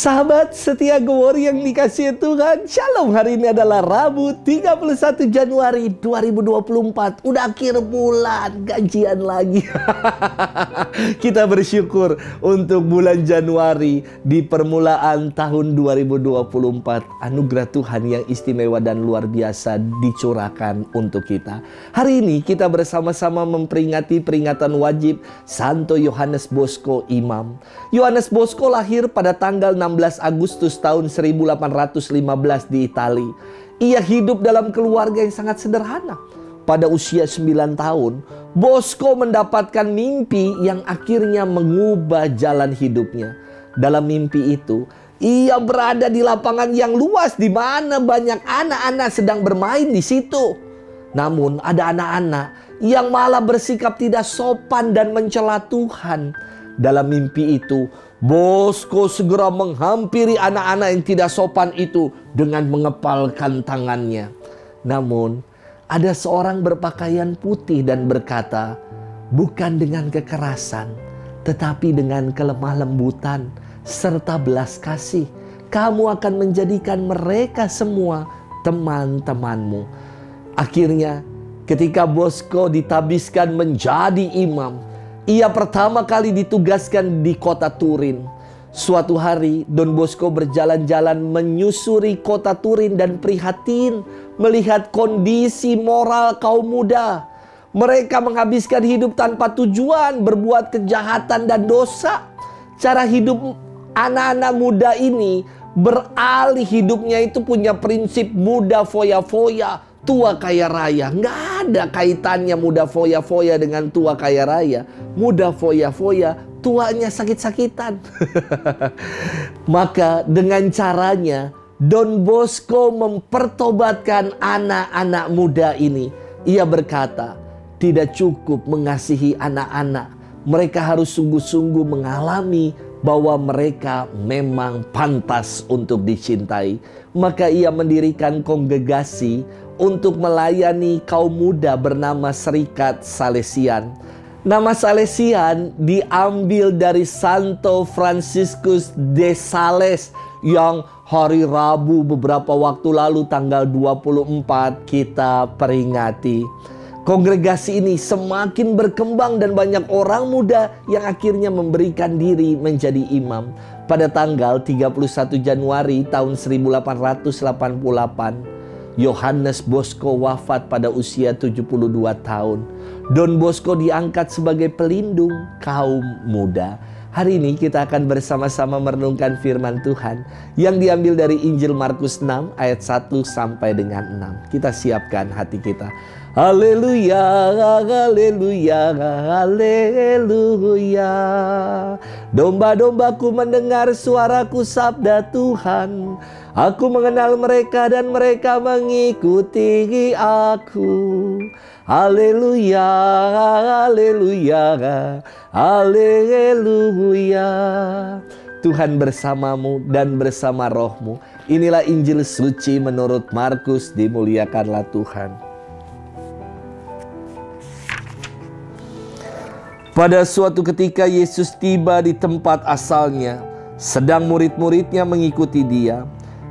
Sahabat setia Glory yang dikasihi Tuhan, Shalom. Hari ini adalah Rabu 31 Januari 2024. Udah akhir bulan, gajian lagi. Kita bersyukur untuk bulan Januari di permulaan tahun 2024. Anugerah Tuhan yang istimewa dan luar biasa dicurahkan untuk kita. Hari ini kita bersama-sama memperingati peringatan wajib Santo Yohanes Bosco Imam. Yohanes Bosco lahir pada tanggal 16 Agustus tahun 1815 di Italia. Ia hidup dalam keluarga yang sangat sederhana. Pada usia 9 tahun, Bosco mendapatkan mimpi yang akhirnya mengubah jalan hidupnya. Dalam mimpi itu, ia berada di lapangan yang luas di mana banyak anak-anak sedang bermain di situ. Namun ada anak-anak yang malah bersikap tidak sopan dan mencela Tuhan. Dalam mimpi itu, Bosco segera menghampiri anak-anak yang tidak sopan itu dengan mengepalkan tangannya. Namun, ada seorang berpakaian putih dan berkata, "Bukan dengan kekerasan, tetapi dengan kelemah lembutan serta belas kasih, kamu akan menjadikan mereka semua teman-temanmu." Akhirnya, ketika Bosco ditabiskan menjadi imam, ia pertama kali ditugaskan di kota Turin. Suatu hari, Don Bosco berjalan-jalan menyusuri kota Turin dan prihatin melihat kondisi moral kaum muda. Mereka menghabiskan hidup tanpa tujuan, berbuat kejahatan dan dosa. Cara hidup anak-anak muda ini beralih hidupnya itu punya prinsip muda foya-foya, tua kaya raya. Nggak ada kaitannya muda foya-foya dengan tua kaya raya. Muda foya-foya, tuanya sakit-sakitan. Maka dengan caranya Don Bosco mempertobatkan anak-anak muda ini. Ia berkata, tidak cukup mengasihi anak-anak. Mereka harus sungguh-sungguh mengalami bahwa mereka memang pantas untuk dicintai. Maka ia mendirikan kongregasi untuk melayani kaum muda bernama Serikat Salesian. Nama Salesian diambil dari Santo Franciscus de Sales yang hari Rabu beberapa waktu lalu tanggal 24 kita peringati. Kongregasi ini semakin berkembang dan banyak orang muda yang akhirnya memberikan diri menjadi imam. Pada tanggal 31 Januari tahun 1888, Yohanes Bosco wafat pada usia 72 tahun. Don Bosco diangkat sebagai pelindung kaum muda. Hari ini kita akan bersama-sama merenungkan firman Tuhan yang diambil dari Injil Markus 6 ayat 1 sampai dengan 6. Kita siapkan hati kita. Haleluya, haleluya, haleluya. Domba-dombaku mendengar suaraku, sabda Tuhan. Aku mengenal mereka dan mereka mengikuti aku. Haleluya, haleluya, haleluya. Tuhan bersamamu dan bersama rohmu. Inilah Injil suci menurut Markus, dimuliakanlah Tuhan. Pada suatu ketika Yesus tiba di tempat asalnya, sedang murid-muridnya mengikuti dia.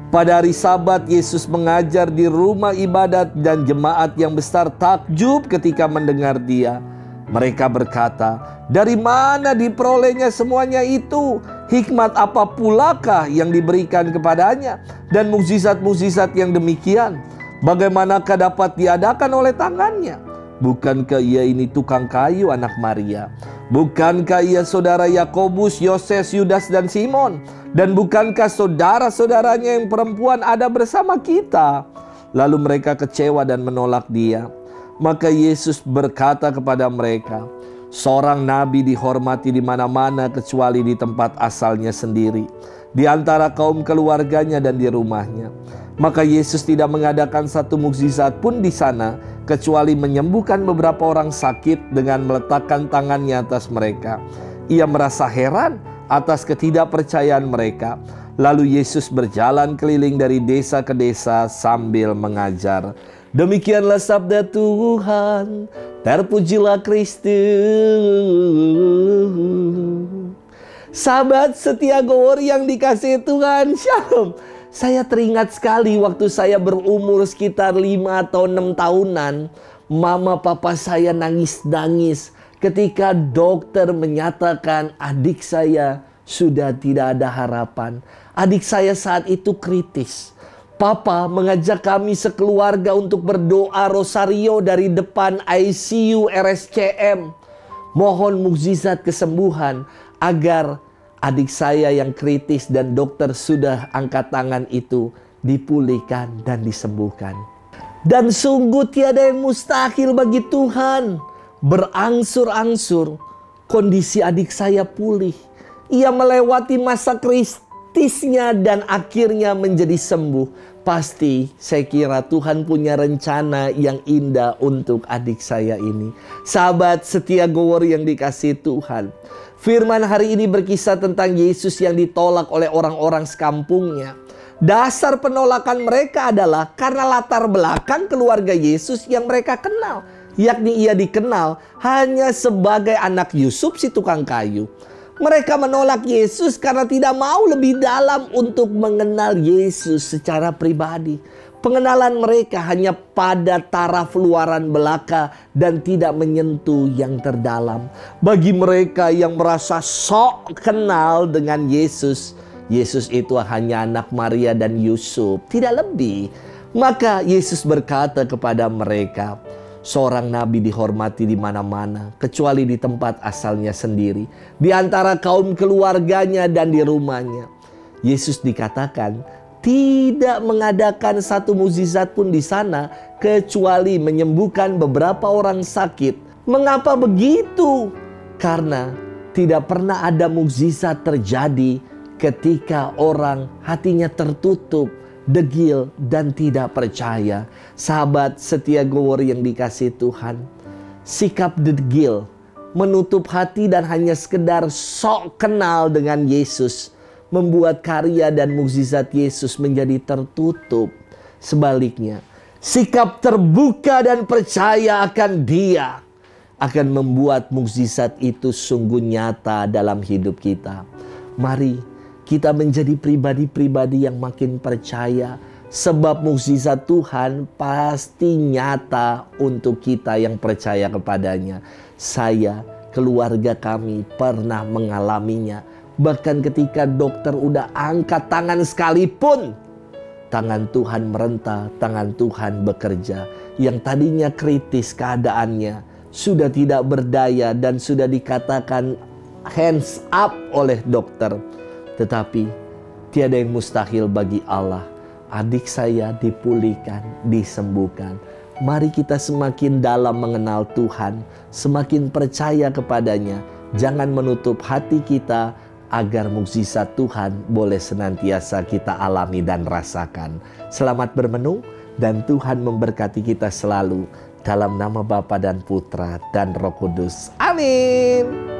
Pada hari Sabat, Yesus mengajar di rumah ibadat dan jemaat yang besar takjub ketika mendengar dia. Mereka berkata, "Dari mana diperolehnya semuanya itu? Hikmat apa pulakah yang diberikan kepadanya? Dan mukjizat-mukjizat yang demikian, bagaimanakah dapat diadakan oleh tangannya? Bukankah ia ini tukang kayu anak Maria? Bukankah ia saudara Yakobus, Yoses, Yudas, dan Simon? Dan bukankah saudara-saudaranya yang perempuan ada bersama kita?" Lalu mereka kecewa dan menolak dia. Maka Yesus berkata kepada mereka, "Seorang nabi dihormati di mana-mana kecuali di tempat asalnya sendiri, di antara kaum keluarganya dan di rumahnya." Maka Yesus tidak mengadakan satu mukjizat pun di sana, kecuali menyembuhkan beberapa orang sakit dengan meletakkan tangannya atas mereka. Ia merasa heran atas ketidakpercayaan mereka. Lalu Yesus berjalan keliling dari desa ke desa sambil mengajar. Demikianlah sabda Tuhan. Terpujilah Kristus. Sahabat setia Go Worry yang dikasihi Tuhan, Shalom. Saya teringat sekali waktu saya berumur sekitar 5 atau 6 tahunan. Mama papa saya nangis-nangis ketika dokter menyatakan adik saya sudah tidak ada harapan. Adik saya saat itu kritis. Papa mengajak kami sekeluarga untuk berdoa rosario dari depan ICU RSCM. Mohon mukjizat kesembuhan agar adik saya yang kritis dan dokter sudah angkat tangan itu dipulihkan dan disembuhkan. Dan sungguh tiada yang mustahil bagi Tuhan. Berangsur-angsur kondisi adik saya pulih. Ia melewati masa kritisnya dan akhirnya menjadi sembuh. Pasti saya kira Tuhan punya rencana yang indah untuk adik saya ini. Sahabat setia Go Worry yang dikasihi Tuhan. Firman hari ini berkisah tentang Yesus yang ditolak oleh orang-orang sekampungnya. Dasar penolakan mereka adalah karena latar belakang keluarga Yesus yang mereka kenal. Yakni ia dikenal hanya sebagai anak Yusuf si tukang kayu. Mereka menolak Yesus karena tidak mau lebih dalam untuk mengenal Yesus secara pribadi. Pengenalan mereka hanya pada taraf luaran belaka dan tidak menyentuh yang terdalam. Bagi mereka yang merasa sok kenal dengan Yesus, Yesus itu hanya anak Maria dan Yusuf, tidak lebih. Maka Yesus berkata kepada mereka, seorang nabi dihormati di mana-mana, kecuali di tempat asalnya sendiri, di antara kaum keluarganya dan di rumahnya. Yesus dikatakan tidak mengadakan satu mukjizat pun di sana, kecuali menyembuhkan beberapa orang sakit. Mengapa begitu? Karena tidak pernah ada mukjizat terjadi ketika orang hatinya tertutup, degil, dan tidak percaya. Sahabat setia Go Worry yang dikasihi Tuhan, sikap degil, menutup hati dan hanya sekedar sok kenal dengan Yesus membuat karya dan mukjizat Yesus menjadi tertutup. Sebaliknya, sikap terbuka dan percaya akan Dia akan membuat mukjizat itu sungguh nyata dalam hidup kita. Mari kita menjadi pribadi-pribadi yang makin percaya, sebab mukjizat Tuhan pasti nyata untuk kita yang percaya kepadanya. Saya, keluarga kami pernah mengalaminya. Bahkan ketika dokter udah angkat tangan sekalipun, tangan Tuhan merentah, tangan Tuhan bekerja. Yang tadinya kritis keadaannya, sudah tidak berdaya dan sudah dikatakan hands up oleh dokter. Tetapi tiada yang mustahil bagi Allah. Adik saya dipulihkan, disembuhkan. Mari kita semakin dalam mengenal Tuhan, semakin percaya kepadanya. Jangan menutup hati kita agar mukjizat Tuhan boleh senantiasa kita alami dan rasakan. Selamat bermenung dan Tuhan memberkati kita selalu. Dalam nama Bapa dan Putra dan Roh Kudus. Amin.